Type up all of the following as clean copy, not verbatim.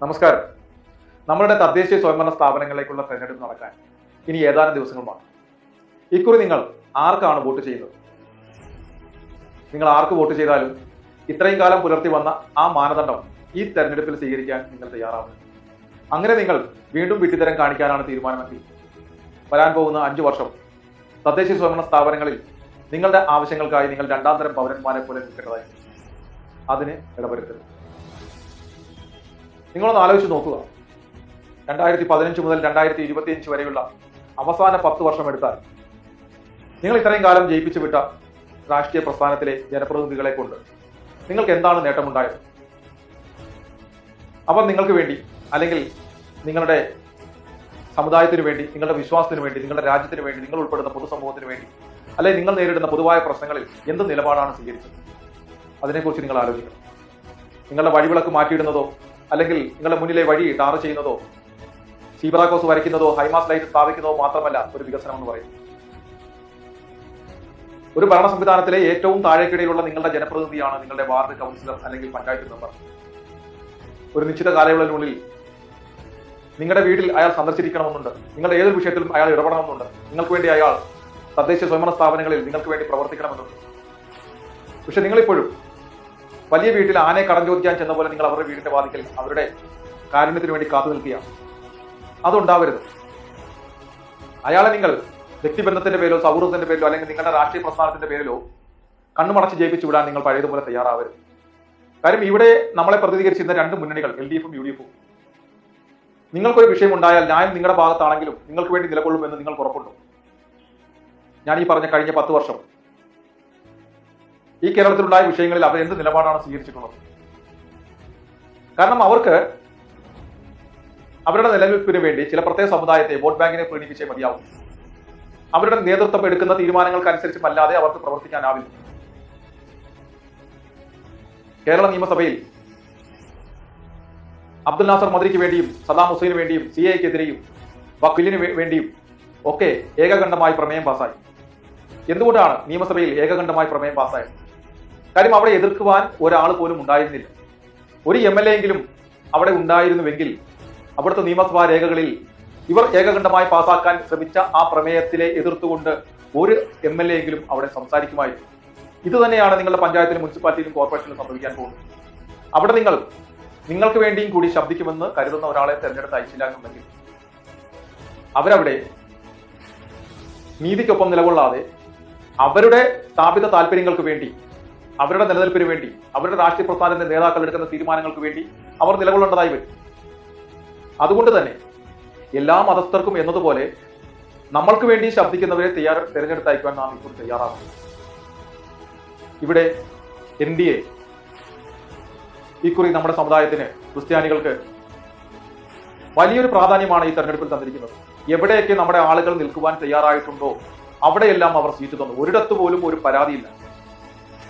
നമസ്കാരം. നമ്മളുടെ തദ്ദേശീയ സ്വയംഭരണ സ്ഥാപനങ്ങളിലേക്കുള്ള തെരഞ്ഞെടുപ്പ് നടക്കാൻ ഇനി ഏതാനും ദിവസങ്ങളുമാണ്. ഇക്കുറി നിങ്ങൾ ആർക്കാണ് വോട്ട് ചെയ്യുന്നത്? നിങ്ങൾ ആർക്ക് വോട്ട് ചെയ്താലും ഇത്രയും കാലം പുലർത്തി വന്ന ആ മാനദണ്ഡം ഈ തെരഞ്ഞെടുപ്പിൽ സ്വീകരിക്കാൻ നിങ്ങൾ തയ്യാറാവുന്നു. അങ്ങനെ നിങ്ങൾ വീണ്ടും വിഡ്ഢിത്തരം കാണിക്കാനാണ് തീരുമാനമെങ്കിൽ വരാൻ പോകുന്ന 5 വർഷം തദ്ദേശീയ സ്വയംഭരണ സ്ഥാപനങ്ങളിൽ നിങ്ങളുടെ ആവശ്യങ്ങൾക്കായി നിങ്ങൾ രണ്ടാം തരം പൗരന്മാരെ പോലെ നിൽക്കേണ്ടതായി. അതിന് ഇടപെടരുത്. നിങ്ങളൊന്ന് ആലോചിച്ച് നോക്കുക. 2015 മുതൽ 2025 വരെയുള്ള അവസാന 10 വർഷം എടുത്താൽ നിങ്ങൾ ഇത്രയും കാലം ജയിപ്പിച്ചു വിട്ട രാഷ്ട്രീയ പ്രസ്ഥാനത്തിലെ ജനപ്രതിനിധികളെ കൊണ്ട് നിങ്ങൾക്ക് എന്താണ് നേട്ടമുണ്ടായത്? അവർ നിങ്ങൾക്ക് വേണ്ടി, അല്ലെങ്കിൽ നിങ്ങളുടെ സമുദായത്തിന് വേണ്ടി, നിങ്ങളുടെ വിശ്വാസത്തിന് വേണ്ടി, നിങ്ങളുടെ രാജ്യത്തിന് വേണ്ടി, നിങ്ങൾ ഉൾപ്പെടുന്ന പൊതുസമൂഹത്തിന് വേണ്ടി, അല്ലെങ്കിൽ നിങ്ങൾ നേരിടുന്ന പൊതുവായ പ്രശ്നങ്ങളിൽ എന്ത് നിലപാടാണ് സ്വീകരിച്ചത്? അതിനെക്കുറിച്ച് നിങ്ങൾ ആലോചിക്കണം. നിങ്ങളുടെ വഴിവിളക്ക് മാറ്റിയിടുന്നതോ, അല്ലെങ്കിൽ നിങ്ങളുടെ മുന്നിലെ വഴി ടാർ ചെയ്യുന്നതോ, സീബ്ര ക്രോസ് വരയ്ക്കുന്നതോ, ഹൈമാസ് ലൈറ്റ് സ്ഥാപിക്കുന്നതോ മാത്രമല്ല ഒരു വികസനം എന്ന് പറയുന്നത്. ഒരു ഭരണ സംവിധാനത്തിലെ ഏറ്റവും താഴേക്കിടയിലുള്ള നിങ്ങളുടെ ജനപ്രതിനിധിയാണ് നിങ്ങളുടെ വാർഡ് കൗൺസിലർ അല്ലെങ്കിൽ പഞ്ചായത്ത് മെമ്പർ. ഒരു നിശ്ചിത കാലയളവിനുള്ളിൽ നിങ്ങളുടെ വീട്ടിൽ അയാൾ സന്ദർശിക്കണമെന്നുണ്ട്. നിങ്ങളുടെ ഏതൊരു വിഷയത്തിലും അയാൾ ഇടപെടണമെന്നുണ്ട്. നിങ്ങൾക്ക് വേണ്ടി അയാൾ തദ്ദേശീയ സ്വയംഭരണ സ്ഥാപനങ്ങളിൽ നിങ്ങൾക്ക് വേണ്ടി പ്രവർത്തിക്കണമെന്നുണ്ട്. പക്ഷെ നിങ്ങളിപ്പോഴും വലിയ വീട്ടിൽ ആനയെ കടം ചോദിക്കാൻ ചെന്ന പോലെ നിങ്ങൾ അവരുടെ വീടിന്റെ വാതിക്കൽ അവരുടെ കാരുണ്യത്തിന് വേണ്ടി കാത്തു നിൽക്കുകയാണ്. അതുണ്ടാവരുത്. അയാളെ നിങ്ങൾ വ്യക്തിബന്ധത്തിന്റെ പേരിലോ, സൗഹൃദത്തിന്റെ പേരിലോ, അല്ലെങ്കിൽ നിങ്ങളുടെ രാഷ്ട്രീയ പ്രസ്ഥാനത്തിന്റെ പേരിലോ കണ്ണുമടച്ച് ജയിപ്പിച്ചു വിടാൻ നിങ്ങൾ പഴയതുപോലെ തയ്യാറാവരുത്. കാര്യം ഇവിടെ നമ്മളെ പ്രതിനിധീകരിച്ചിരുന്ന 2 മുന്നണികൾ, LDF-ഉം UDF-ഉം, നിങ്ങൾക്കൊരു വിഷയം ഉണ്ടായാൽ ഞാൻ നിങ്ങളുടെ ഭാഗത്താണെങ്കിലും നിങ്ങൾക്ക് വേണ്ടി നിലകൊള്ളുമെന്ന് നിങ്ങൾക്ക് ഉറപ്പുണ്ടോ? ഞാൻ ഈ പറഞ്ഞ കഴിഞ്ഞ 10 വർഷം ഈ കേരളത്തിലുണ്ടായ വിഷയങ്ങളിൽ അവർ എന്ത് നിലപാടാണ് സ്വീകരിച്ചിട്ടുള്ളത്? കാരണം അവർക്ക് അവരുടെ നിലനിൽപ്പിന് വേണ്ടി ചില പ്രത്യേക സമുദായത്തെ, വോട്ട് ബാങ്കിനെ പ്രീണിപ്പിച്ചേ മതിയാവും. അവരുടെ നേതൃത്വം എടുക്കുന്ന തീരുമാനങ്ങൾക്കനുസരിച്ചും അല്ലാതെ അവർക്ക് പ്രവർത്തിക്കാനാവില്ല. കേരള നിയമസഭയിൽ അബ്ദുൽ നാസർ മദ്രിക്ക് വേണ്ടിയും, സദാം ഹുസൈന് വേണ്ടിയും, CAക്കെതിരെയും, വഖിലിന് വേണ്ടിയും ഒക്കെ ഏകകണ്ഠമായി പ്രമേയം പാസ്സായി. എന്തുകൊണ്ടാണ് നിയമസഭയിൽ ഏകകണ്ഠമായി പ്രമേയം പാസ്സായത്? കാര്യം അവിടെ എതിർക്കുവാൻ ഒരാൾ പോലും ഉണ്ടായിരുന്നില്ല. ഒരു MLA എങ്കിലും അവിടെ ഉണ്ടായിരുന്നുവെങ്കിൽ അവിടുത്തെ നിയമസഭാ രേഖകളിൽ ഇവർ ഏകകണ്ഠമായി പാസ്സാക്കാൻ ശ്രമിച്ച ആ പ്രമേയത്തിലെ എതിർത്തുകൊണ്ട് ഒരു MLA എങ്കിലും അവിടെ സംസാരിക്കുമായിരുന്നു. ഇത് തന്നെയാണ് നിങ്ങളുടെ പഞ്ചായത്തിലും മുനിസിപ്പാലിറ്റിയിലും കോർപ്പറേഷനിലും സംഭവിക്കാൻ പോകുന്നത്. അവിടെ നിങ്ങൾക്ക് വേണ്ടിയും കൂടി ശബ്ദിക്കുമെന്ന് കരുതുന്ന ഒരാളെ തെരഞ്ഞെടുത്ത് അയച്ചില്ലാന്നുണ്ടെങ്കിൽ അവരവിടെ നീതിക്കൊപ്പം നിലകൊള്ളാതെ അവരുടെ സ്ഥാപിത താല്പര്യങ്ങൾക്ക് വേണ്ടി, അവരുടെ നിലനിൽപ്പിന് വേണ്ടി, അവരുടെ രാഷ്ട്രീയ പ്രസ്ഥാനത്തിന്റെ നേതാക്കൾ എടുക്കുന്ന തീരുമാനങ്ങൾക്ക് വേണ്ടി അവർ നിലകൊള്ളേണ്ടതായി വരും. അതുകൊണ്ട് തന്നെ എല്ലാ മതസ്ഥർക്കും എന്നതുപോലെ നമ്മൾക്ക് വേണ്ടി ശബ്ദിക്കുന്നവരെ തെരഞ്ഞെടുത്ത് അയക്കുവാൻ നാം ഇപ്പോൾ തയ്യാറാകും. ഇവിടെ NDA ഇക്കുറി നമ്മുടെ സമുദായത്തിന്, ക്രിസ്ത്യാനികൾക്ക് വലിയൊരു പ്രാധാന്യമാണ് ഈ തെരഞ്ഞെടുപ്പിൽ തന്നിരിക്കുന്നത്. എവിടെയൊക്കെ നമ്മുടെ ആളുകൾ നിൽക്കുവാൻ തയ്യാറായിട്ടുണ്ടോ അവിടെയെല്ലാം അവർ സീറ്റ് തന്നു. ഒരിടത്ത് പോലും ഒരു പരാതിയില്ല.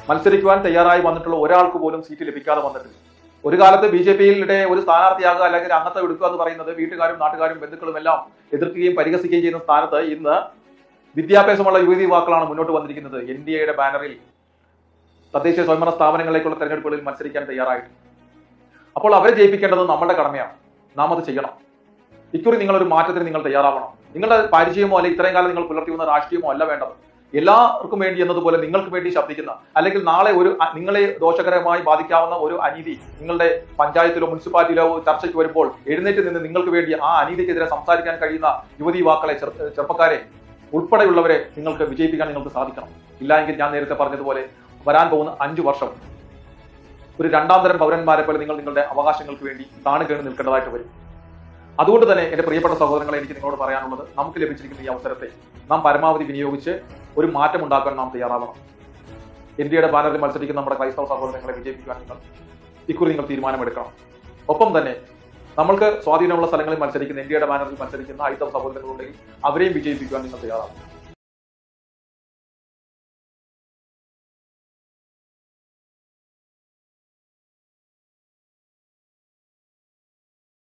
മത്സരിക്കുവാൻ തയ്യാറായി വന്നിട്ടുള്ള ഒരാൾക്ക് പോലും സീറ്റ് ലഭിക്കാതെ വന്നിട്ടില്ല. ഒരു കാലത്ത് BJP-യുടെ ഒരു സ്ഥാനാർത്ഥിയാകുക, അല്ലെങ്കിൽ അംഗത്വം എടുക്കുക എന്ന് പറയുന്നത് വീട്ടുകാരും നാട്ടുകാരും ബന്ധുക്കളും എല്ലാം എതിർക്കുകയും പരിഹസിക്കുകയും ചെയ്യുന്ന സ്ഥാനത്ത് ഇന്ന് വിദ്യാഭ്യാസമുള്ള യുവതി യുവാക്കളാണ് മുന്നോട്ട് വന്നിരിക്കുന്നത്. NDAയുടെ ബാനറിൽ തദ്ദേശീയ സ്വയംഭരണ സ്ഥാപനങ്ങളിലേക്കുള്ള തെരഞ്ഞെടുപ്പുകളിൽ മത്സരിക്കാൻ തയ്യാറായിട്ട്. അപ്പോൾ അവരെ ജയിപ്പിക്കേണ്ടത് നമ്മുടെ കടമയാണ്. നാം അത് ചെയ്യണം. ഇക്കുറി നിങ്ങളൊരു മാറ്റത്തിന് നിങ്ങൾ തയ്യാറാവണം. നിങ്ങളുടെ പരിചയമോ അല്ലെങ്കിൽ ഇത്രയും കാലം നിങ്ങൾ പുലർത്തി വന്ന രാഷ്ട്രീയമോ അല്ല വേണ്ടത്. എല്ലാവർക്കും വേണ്ടി എന്നതുപോലെ നിങ്ങൾക്ക് വേണ്ടി ശബ്ദിക്കുന്ന, അല്ലെങ്കിൽ നാളെ നിങ്ങളെ ദോഷകരമായി ബാധിക്കാവുന്ന ഒരു അനീതി നിങ്ങളുടെ പഞ്ചായത്തിലോ മുനിസിപ്പാലിറ്റിയിലോ ചർച്ചയ്ക്ക് വരുമ്പോൾ എഴുന്നേറ്റ് നിന്ന് നിങ്ങൾക്ക് വേണ്ടി ആ അനീതിക്കെതിരെ സംസാരിക്കാൻ കഴിയുന്ന യുവതി യുവാക്കളെ, ചെറുപ്പക്കാരെ ഉൾപ്പെടെയുള്ളവരെ നിങ്ങൾക്ക് വിജയിപ്പിക്കാൻ നിങ്ങൾക്ക് സാധിക്കണം. ഇല്ലെങ്കിൽ ഞാൻ നേരത്തെ പറഞ്ഞതുപോലെ വരാൻ പോകുന്ന 5 വർഷം ഒരു രണ്ടാം തരം പൗരന്മാരെ പോലെ നിങ്ങൾ നിങ്ങളുടെ അവകാശങ്ങൾക്ക് വേണ്ടി താണുകേണ് നിൽക്കേണ്ടതായിട്ട് വരും. അതുകൊണ്ട് തന്നെ എന്റെ പ്രിയപ്പെട്ട സഹോദരങ്ങളെ, എനിക്ക് നിങ്ങളോട് പറയാനുള്ളത്, നമുക്ക് ലഭിച്ചിരിക്കുന്ന ഈ അവസരത്തെ നാം പരമാവധി വിനിയോഗിച്ച് ഒരു മാറ്റം ഉണ്ടാക്കാൻ നാം തയ്യാറാവണം. NDAയുടെ ബാനറിൽ മത്സരിക്കുന്ന നമ്മുടെ ക്രൈസ്തവ സഹോദരങ്ങളെ വിജയിപ്പിക്കാൻ ഇക്കുറി നിങ്ങൾ തീരുമാനമെടുക്കണം. ഒപ്പം തന്നെ നമ്മൾക്ക് സ്വാധീനമുള്ള സ്ഥലങ്ങളിൽ മത്സരിക്കുന്ന, NDAയുടെ ബാനറിൽ മത്സരിക്കുന്ന ഹൈന്ദവ സഹോദരങ്ങളുണ്ടെങ്കിൽ അവരെയും വിജയിപ്പിക്കാൻ നിങ്ങൾ തയ്യാറാവും.